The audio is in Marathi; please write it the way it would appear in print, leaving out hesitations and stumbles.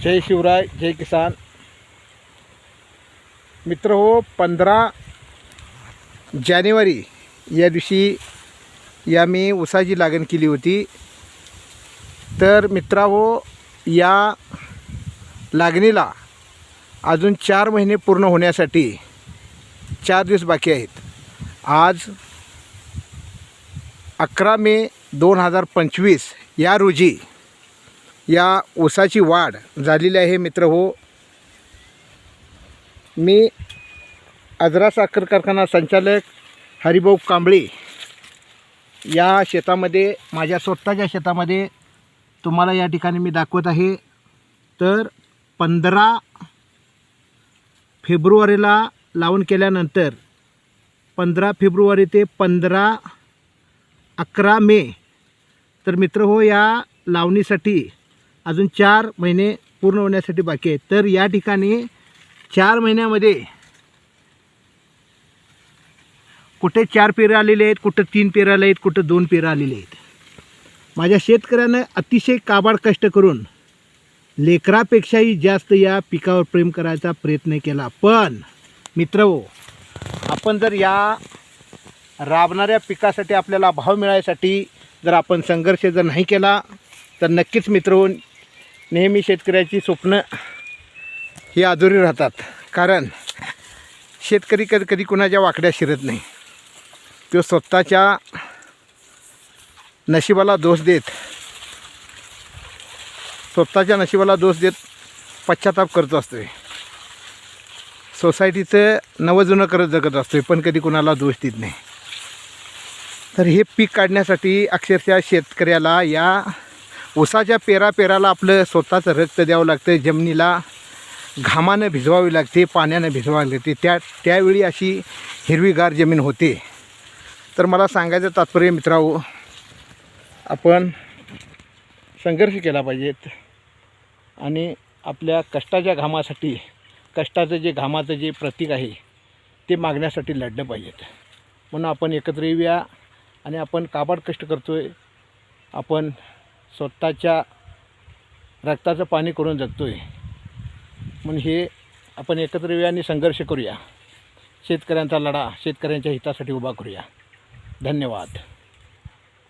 जय शिवराय, जय किसान. मित्र हो, 15 जानेवारी या दिवशी मी ऊसाची लागण केली होती. तर मित्रा हो, या लागणीला अजून 4 महिने पूर्ण होण्यासाठी 4 दिवस बाकी आहेत. आज 11 मे 2025 या रोजी या ऊसाची वाढ झालेली आहे. मित्र हो, मी आजरा साखर कारखाना संचालक हरिभाऊ कांबळे या शेतामध्ये, माझ्या स्वतःच्या शेतामध्ये तुम्हाला या ठिकाणी मी दाखवत आहे. तर 15 फेब्रुवारीला लावून केल्यानंतर 15 फेब्रुवारी ते 11 मे, तर मित्र हो, या लावणीसाठी अजून 4 महिने पूर्ण होण्यासाठी बाकी आहेत. तर या ठिकाणी 4 महिन्यामध्ये कुठे 4 पेरं आलेले आहेत, कुठं 3 पेरं आले आहेत, कुठं 2 पेरं आलेले आहेत. माझ्या शेतकऱ्यानं अतिशय काबाड कष्ट करून लेकरापेक्षाही जास्त या पिकावर प्रेम करायचा प्रयत्न केला. पण मित्र हो, आपण जर या राबणाऱ्या पिकासाठी आपल्याला भाव मिळायसाठी जर आपण संघर्ष जर नाही केला तर नक्कीच मित्र हो, नेहमी शेतकऱ्याची स्वप्न ही अधुरी राहतात. कारण शेतकरी कधी कुणाच्या वाकड्या शिरत नाही. तो स्वतःच्या नशिबाला दोष देत पश्चाताप करत असतो. सोसायटीचं नवजुनं करत जगत असतो, पण कधी कुणाला दोष देत नाही. तर हे पीक काढण्यासाठी अक्षरशः शेतकऱ्याला या ऊसाच्या पेराला आपलं स्वतःचं रक्त द्यावं लागतं. जमिनीला घामानं भिजवावी लागते, पाण्यानं भिजवावी लागते. त्यावेळी अशी हिरवीगार जमीन होते. तर मला सांगायचं तात्पर्य मित्रांनो, आपण संघर्ष केला पाहिजेत आणि आपल्या कष्टाच्या घामासाठी, घामाचं जे प्रतीक आहे ते मागण्यासाठी लढलं पाहिजेत. म्हणून आपण एकत्र येऊया आणि आपण काबाड कष्ट करतो आहे. आपण स्वतःच्या रक्ताचं पाणी करून जगतो आहे. म्हणून हे आपण एकत्र येऊया आणि संघर्ष करूया. शेतकऱ्यांचा लढा शेतकऱ्यांच्या हितासाठी उभा करूया. धन्यवाद.